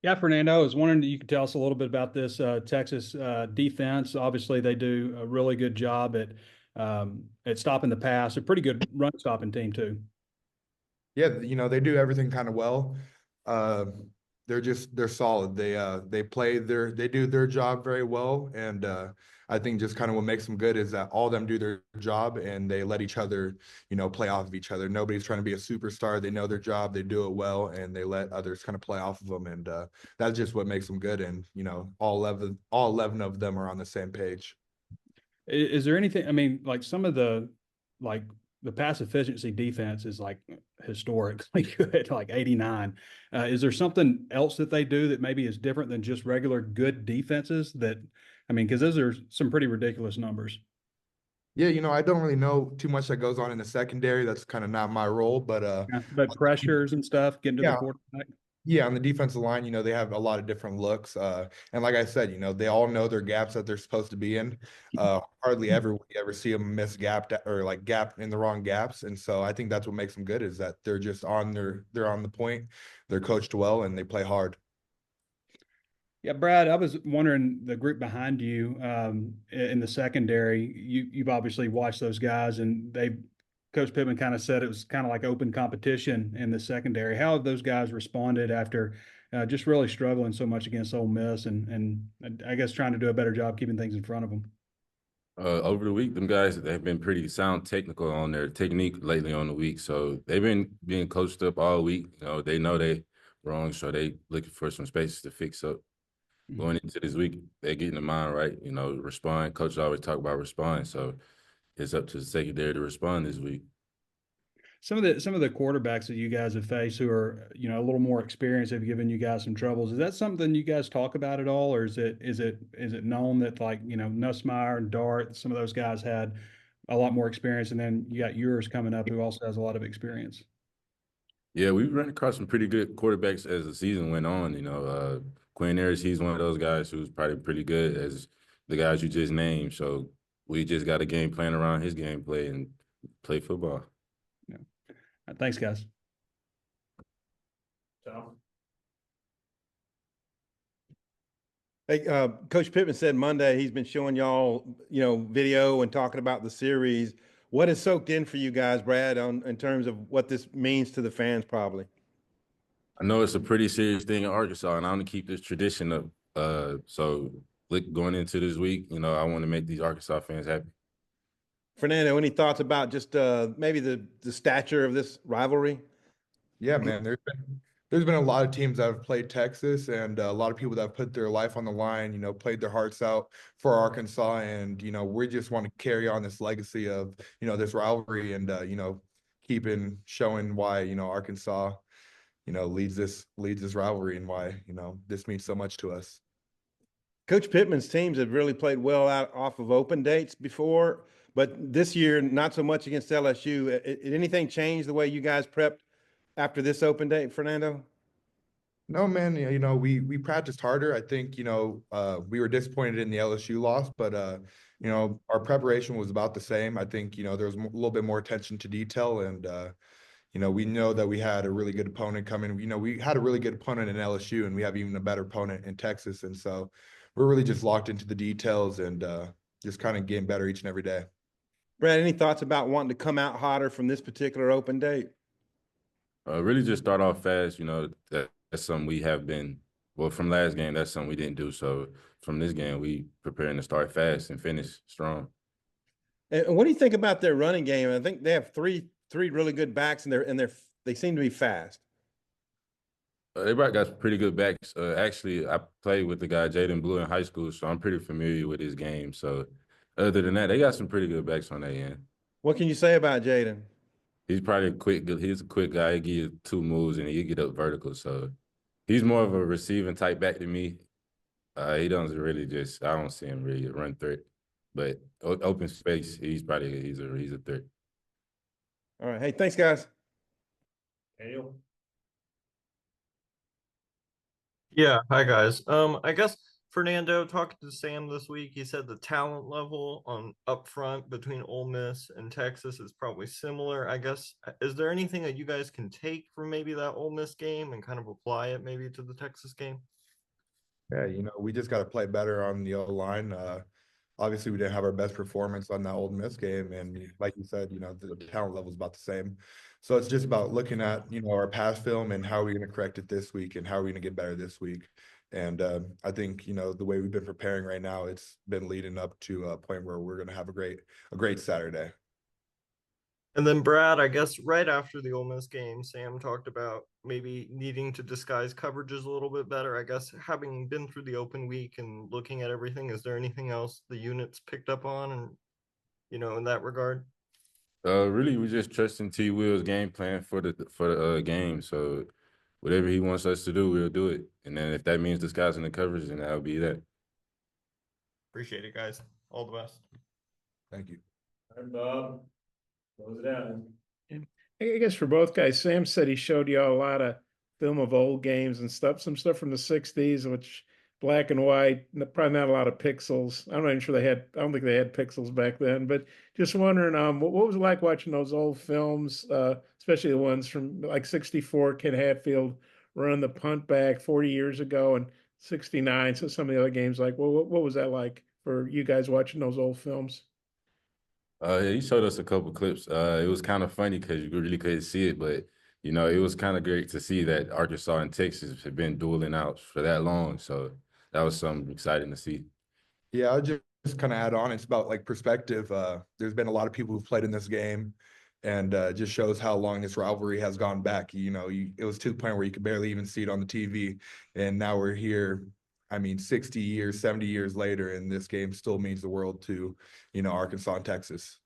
Yeah, Fernando, I was wondering if you could tell us a little bit about this Texas defense. Obviously, they do a really good job at stopping the pass. A pretty good run stopping team too. Yeah, they do everything kind of well. Uh, they're solid. They do their job very well, and I think just kind of what makes them good is that all of them do their job and they let each other, play off of each other. Nobody's trying to be a superstar. They know their job, they do it well, and they let others kind of play off of them, and that's just what makes them good. And all 11 of them are on the same page. Is there anything? I mean, like some of like the pass efficiency defense is like historically good, like 89. Is there something else that they do that maybe is different than just regular good defenses? I mean, because those are some pretty ridiculous numbers. Yeah, I don't really know too much that goes on in the secondary. That's kind of not my role, but Yeah, but pressures and stuff getting to the yeah, quarterback. yeah, on the defensive line, they have a lot of different looks. And like I said, they all know their gaps that they're supposed to be in. Hardly ever will you ever see them miss or like gap in the wrong gaps. And so I think that's what makes them good is that they're on the point, they're coached well, and they play hard. Yeah, Brad, I was wondering the group behind you in the secondary. You've obviously watched those guys, and Coach Pittman kind of said it was kind of like open competition in the secondary. How have those guys responded after just really struggling so much against Ole Miss, and I guess trying to do a better job keeping things in front of them? Over the week, them guys they've been pretty sound technical on their technique lately on the week. So they've been being coached up all week. They know they wrong, so they looking for some spaces to fix up. Going into this week, they're getting the mind right. Respond. Coach always talk about respond, so it's up to the secondary to respond this week. Some of the quarterbacks that you guys have faced who are, a little more experienced have given you guys some troubles. Is that something you guys talk about at all, or is it known that like, Nussmeier and Dart, some of those guys had a lot more experience, and then you got yours coming up who also has a lot of experience? Yeah, we ran across some pretty good quarterbacks as the season went on. Quinn Ayers, he's one of those guys who's probably pretty good as the guys you just named. So we just got a game plan around his gameplay and play football. Yeah. Thanks, guys. So. Hey, Coach Pittman said Monday he's been showing y'all, video and talking about the series. What has soaked in for you guys, Brad, in terms of what this means to the fans, probably? I know it's a pretty serious thing in Arkansas, and I want to keep this tradition up. So going into this week, I want to make these Arkansas fans happy. Fernando, any thoughts about just maybe the stature of this rivalry? Yeah, man. There's been a lot of teams that have played Texas, and a lot of people that have put their life on the line. Played their hearts out for Arkansas, and we just want to carry on this legacy of this rivalry, and keeping showing why Arkansas leads this rivalry, and why this means so much to us. Coach Pittman's teams have really played well out off of open dates before, but this year not so much against LSU. Did anything change the way you guys prepped after this open date, Fernando? No, man, we practiced harder. I think, we were disappointed in the LSU loss, but our preparation was about the same. I think, there was a little bit more attention to detail, and we know that we had a really good opponent coming. We had a really good opponent in LSU, and we have even a better opponent in Texas. And so we're really just locked into the details and just kind of getting better each and every day. Brad, any thoughts about wanting to come out hotter from this particular open date? Really just start off fast. That's something we have been, well, from last game, that's something we didn't do. So from this game, we preparing to start fast and finish strong. And what do you think about their running game? I think they have three really good backs, and they seem to be fast. They brought got pretty good backs. Actually, I played with the guy Jaden Blue in high school, so I'm pretty familiar with his game. So other than that, they got some pretty good backs on their end. What can you say about Jaden? He's probably quick. He's a quick guy. He give you two moves and he get up vertical. So he's more of a receiving type back than me. He doesn't really I don't see him really run threat, but open space, he's a threat. All right. Hey, thanks, guys. Yeah, hi guys. I guess Fernando, talking to Sam this week, he said the talent level on up front between Ole Miss and Texas is probably similar. I guess, is there anything that you guys can take from maybe that Ole Miss game and kind of apply it maybe to the Texas game? Yeah, we just got to play better on the O-line. Obviously, we didn't have our best performance on that Ole Miss game, and like you said, the talent level is about the same. So it's just about looking at our past film and how are we going to correct it this week, and how are we going to get better this week. And I think the way we've been preparing right now, it's been leading up to a point where we're going to have a great Saturday. And then Brad, I guess right after the Ole Miss game, Sam talked about maybe needing to disguise coverages a little bit better. I guess having been through the open week and looking at everything, is there anything else the units picked up on and in that regard? Really, we just trusting T. Will's game plan for the game. So whatever he wants us to do, we'll do it. And then if that means disguising the coverage, then that'll be that. Appreciate it, guys. All the best. Thank you. All right, Bob, close it out. I guess for both guys, Sam said he showed you all a lot of film of old games and stuff, some stuff from the 60s, which black and white, probably not a lot of pixels. I'm not even sure I don't think they had pixels back then, but just wondering, what was it like watching those old films, especially the ones from like 64, Ken Hatfield running the punt back 40 years ago and 69. So some of the other games, like, well, what was that like for you guys watching those old films? Yeah, he showed us a couple clips. It was kind of funny because you really couldn't see it, but it was kind of great to see that Arkansas and Texas have been dueling out for that long. So that was something exciting to see. Yeah, I'll just kind of add on. It's about like perspective. There's been a lot of people who've played in this game, and just shows how long this rivalry has gone back. It was to the point where you could barely even see it on the TV, and now we're here. I mean, 60 years, 70 years later, and this game still means the world to, Arkansas and Texas.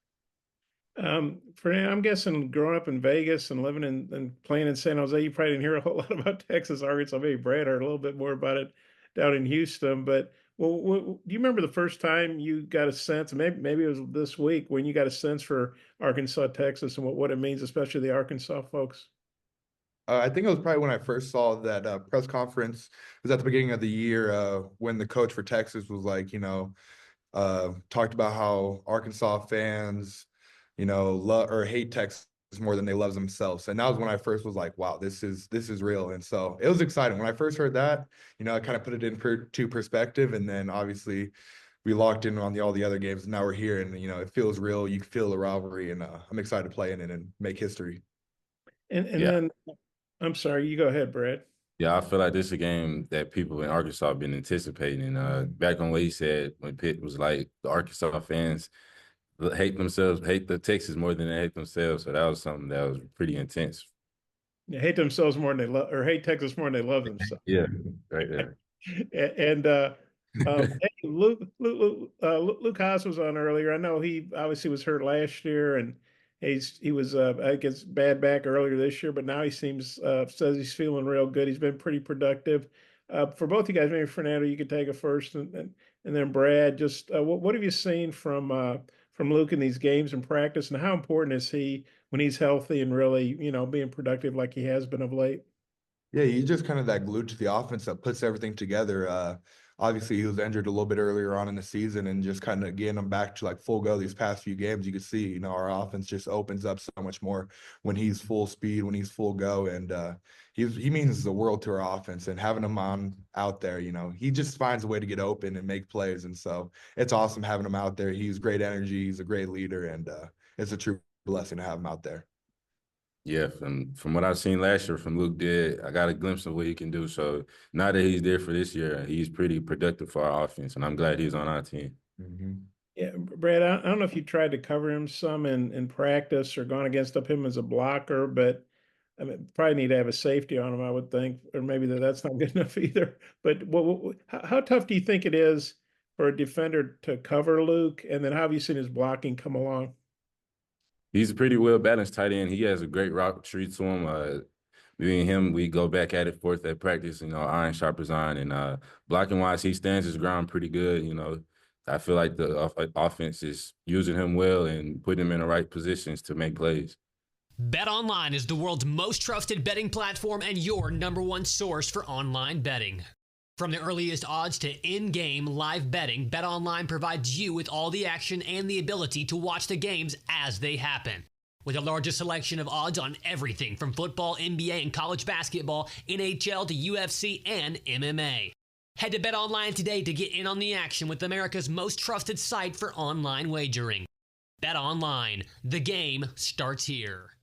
I'm guessing growing up in Vegas and living and playing in San Jose, you probably didn't hear a whole lot about Texas, Arkansas. Maybe Brad heard a little bit more about it down in Houston. But do you remember the first time you got a sense? Maybe it was this week when you got a sense for Arkansas, Texas, and what it means, especially the Arkansas folks. I think it was probably when I first saw that press conference. It was at the beginning of the year when the coach for Texas was like, talked about how Arkansas fans, love or hate Texas more than they love themselves. And that was when I first was like, wow, this is real. And so it was exciting. When I first heard that, I kind of put it into perspective. And then obviously we locked in on all the other games. And now we're here and, it feels real. You can feel the rivalry. And I'm excited to play in it and make history. And Yeah. then, I'm sorry, you go ahead, Brad. Yeah, I feel like this is a game that people in Arkansas have been anticipating. Back on what he said when Pitt was like, the Arkansas fans hate themselves, hate the Texas more than they hate themselves. So that was something that was pretty intense. They hate themselves more than they love, or hate Texas more than they love themselves. Yeah, right there. And hey, Luke Haas was on earlier. I know he obviously was hurt last year, and he was I guess bad back earlier this year, but now he says he's feeling real good. He's been pretty productive. For both you guys, maybe Fernando, you could take it first, and then Brad. Just what have you seen from Luke in these games and practice, and how important is he when he's healthy and really being productive like he has been of late? Yeah, he's just kind of that glue to the offense that puts everything together. Obviously, he was injured a little bit earlier on in the season, and just kind of getting him back to like full go these past few games, you could see, our offense just opens up so much more when he's full speed, when he's full go, and he means the world to our offense. And having him out there, he just finds a way to get open and make plays, and so it's awesome having him out there. He's great energy, he's a great leader, and it's a true blessing to have him out there. Yeah, from what I've seen last year from Luke did, I got a glimpse of what he can do. So now that he's there for this year, he's pretty productive for our offense, and I'm glad he's on our team. Mm-hmm. Yeah, Brad, I don't know if you tried to cover him some in practice or gone against him as a blocker, but I mean, probably need to have a safety on him, I would think, or maybe that's not good enough either. But how tough do you think it is for a defender to cover Luke? And then how have you seen his blocking come along? He's a pretty well balanced tight end. He has a great route tree to him. Me and him, we go back at it forth at practice. Iron sharpens iron, and blocking wise, he stands his ground pretty good. I feel like the offense is using him well and putting him in the right positions to make plays. BetOnline is the world's most trusted betting platform and your #1 source for online betting. From the earliest odds to in-game live betting, BetOnline provides you with all the action and the ability to watch the games as they happen. With the largest selection of odds on everything from football, NBA, and college basketball, NHL to UFC and MMA. Head to BetOnline today to get in on the action with America's most trusted site for online wagering. BetOnline, the game starts here.